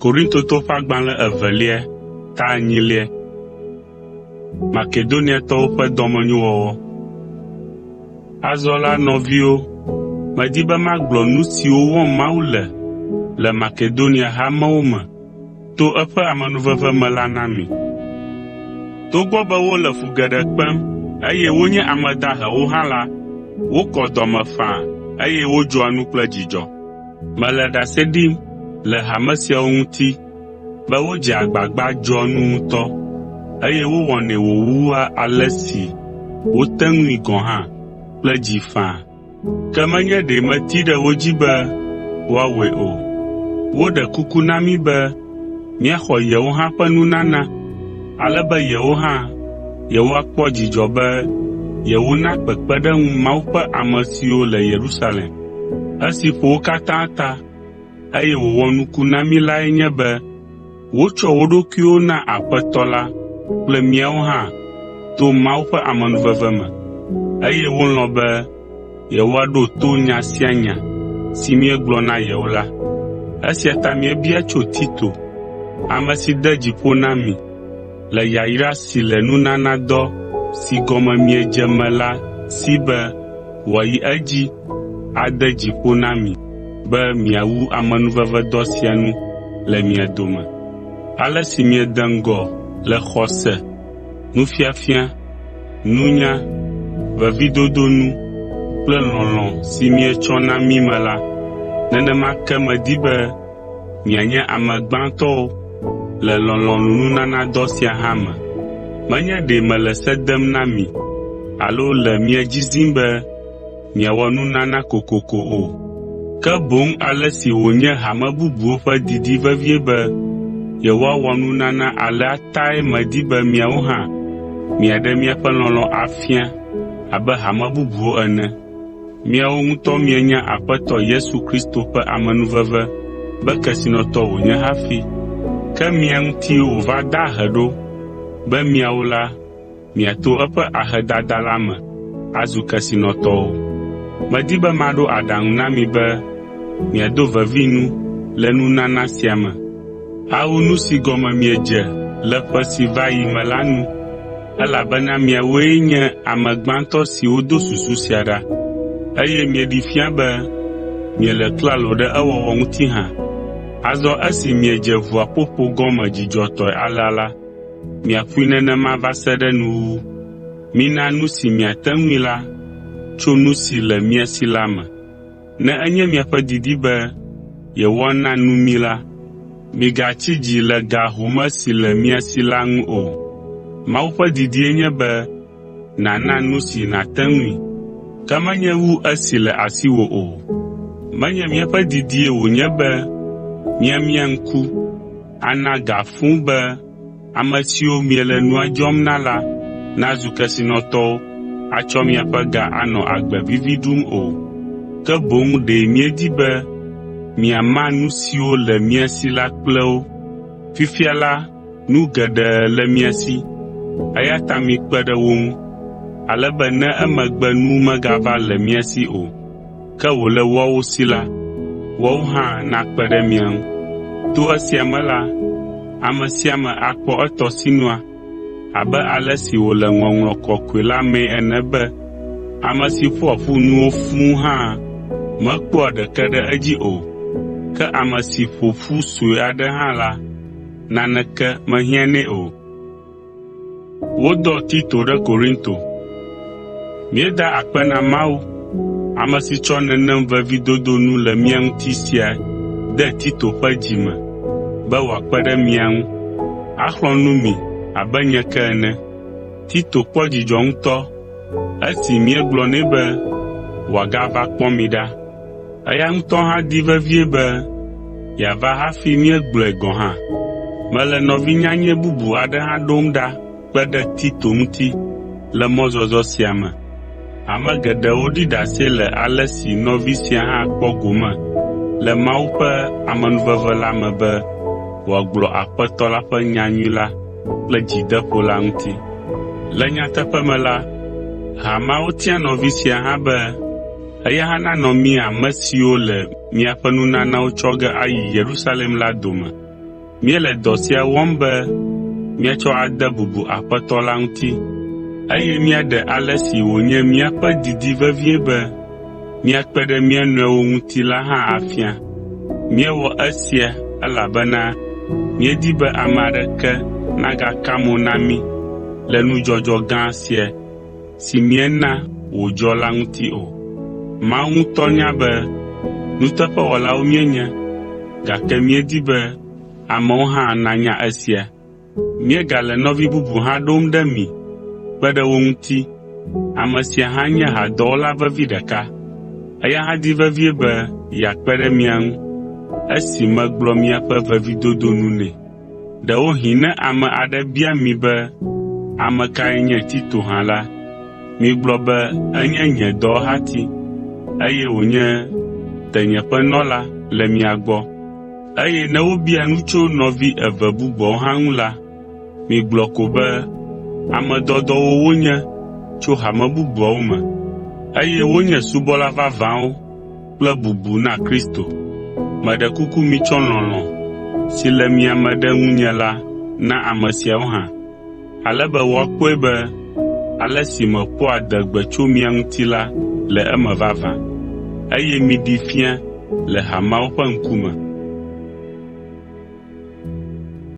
Korintoto ƒe agbalẽ 2:8 Makedoniatɔwo ƒe dɔmenyowɔwɔ. Azɔ la nɔviwo, medi be magblɔ nu siwo wɔm Mawu le Makedonia hamewo me to eƒe amenuveve me la na mi. Togbɔ be wole fu geɖe kpem eye wonye ame dahewo hã la, wokɔ dɔ me faa eye wodzɔa nu kple dzidzɔ. Mele ɖase ɖim le hame siawo ŋuti be wodze agbagba dzɔa nu ŋutɔ eye wowɔnɛ wòwua ale si wote ŋui gɔ̃ hã kple dzi faa. Ke menye ɖe meti ɖe wo dzi be woawɔe o. Woɖe kuku na mí be míaxɔ yewo hã ƒe nunana, ale be yewo hã yewoakpɔ dzidzɔ be yewona kpekpeɖeŋu Mawu ƒe ame siwo le Yerusalem. Esi ƒo wo katã ta eye wòwɔ nuku na mí lae nye be wotsɔ wo ɖokuiwo na Aƒetɔ la kple míawo hã to Mawu ƒe amenuveve me, eye wolɔ̃ be yewoaɖo to nya sia nya si míegblɔ na yewo la. Esia ta míebia tso Tito, ame si de dziƒo na mi, le yayra si le nunanadɔ si gɔme miedze me la si be wòayi edzi ade dziƒo na mi be miawu amenuvevedɔ sia nu le mia dome. Ale si miede ŋgɔ le xɔse, nufiafia, nunya, vevidodo nu kple lɔlɔ̃ si mietsɔ na mí me la, nenema ke medi be mianye ame gbãtɔwo le lɔlɔ̃nununanadɔ sia hã me. Menye ɖe mele se dem na mi alo le mia dzi zim be miawɔ nunana kokoko o, ke boŋ ale si wònye hame bubuwo ƒe didi vevie be yewoawɔ nunana alea tae medi be miawo hã miaɖe miaƒe lɔlɔ̃ afia abe hame bubuwo ene. Miawo ŋutɔ mienya Aƒetɔ Yesu Kristo ƒe amenuveve be kesinɔtɔ wònye hafi, ke mia ŋuti wòva da ahe ɖo be miawo la miato eƒe ahedada la me azu kesinɔtɔwo. Medi be maɖo aɖaŋu na mi be miado vevinu le nunana sia me, awu nu si gɔme miedze le ƒe si va yi me la nu, elabena miawoe nye ame gbãtɔ siwo do susu sia ɖa, eye mieɖi fia be miele klalo ɖe ewɔwɔ ŋuti hã. Azɔ esi miedze ʋua ƒoƒo gɔme dzidzɔtɔe alea la, miaƒui nenema va se ɖe nuwuwu. Mina nu si miate ŋui la tso nu si le mia si la me. Ne enye miaƒe didi be yewoana nu mi la, migatsi dzi le ga home si le mia si la ŋu o. Mawu ƒe didie nye be nàna nu si nàte ŋui, ke menye wu esi le asiwò o. Menye míaƒe didie wònye be míamia ŋku ana ga fũu be ame siwo miele nua dzɔm na la nazu kesinɔtɔwo atsɔ miaƒe ga anɔ agbe vivi ɖum o, ke boŋ ɖe míedi be miama nu siwo le mia si la kple wo. Fifia la, nu geɖe le mia si, eya ta mikpe ɖe wo ŋu, ale be ne emegbe nu megava le mia si o, ke wòle woawo si la, woawo hã nakpe ɖe mia ŋu. To esia me la, ame sia ame akpɔ etɔ sinua abe ale si wòle Ŋɔŋlɔ Kɔkɔe la mee ene be ame si ƒoa ƒu nuwo fũu hã mekpɔa ɖeke ɖe edzi o, ke ame si ƒo ƒu sue aɖe hã la, naneke mehiãnɛ o. Wodɔ Tito ɖe Korinto. Míeda akpe na Mawu, ame si tsɔ nenem vevidodo nu le mia ŋuti sia de Tito ƒe dzi me be wòakpe ɖe mia ŋu, axlɔ̃ nu mi abe nye ke ene. Tito kpɔ dzidzɔ ŋutɔ esi míegblɔ nɛ be wòagava kpɔ mi ɖa. Eya ŋutɔ hã di vevie be yeava hafi míegblɔe gɔ̃ hã. Mele nɔvinyanye bubu aɖe hã ɖom ɖa kpe ɖe Tito ŋuti le mɔzɔzɔ sia me. Ame geɖewo ɖi ɖase le ale si nɔvi sia hã kpɔ gome le Mawu ƒe amenuveve la me be wòagblɔ Aƒetɔ la ƒe nyanyui la kple dzideƒo la ŋuti. Le nyateƒe me la, hamawo tia nɔvi sia hã be eya hã nanɔ mí ame siwo le miaƒe nunanawo tsɔ ge ayi Yerusalem la dome. míele dɔ sia wɔm be míatsɔ ade bubu Aƒetɔ la ŋuti, eye míaɖe ale si wònye míaƒe didi vevie be míakpe ɖe mía nɔewo ŋuti la hã afia. Míewɔ esia elabena míedi be ame aɖeke nagaka mo na mí le nudzɔdzɔ gã sia si míena wòdzɔ la ŋuti o. Mawu ŋutɔ nya be nuteƒewɔlawo míenye, gake míedi be amewo hã nanya esia. Míegale nɔvi bubu hã ɖom ɖe mi kpe ɖe wo ŋuti. Ame sia hã nye hadɔwɔla vevi ɖeka. Eya hã di vevie be yeakpe ɖe mia ŋu esi megblɔ miaƒe vevidodo nu nɛ. Ɖewohĩ ne ame aɖe bia mi be ame kae nye Tito hã la, migblɔ be enye nye dɔwɔhati, eye wònye tenyeƒe nɔla le mia gbɔ. Eye ne wobia nu tso nɔvi eve bubuawo hã ŋu la, migblɔ ko be ame dɔdɔwo wonye tso hame bubuawo me, eye wonye subɔla vavãwo kple bubu na Kristo. Meɖe kuku mitsɔ lɔlɔ̃ si le mia me ɖe ŋunye la na ame siawo hã, ale be woakpɔe be ale si meƒoa adegbe tso mia ŋuti la le eme vavã, eye miɖi fia le hameawo ƒe ŋkume.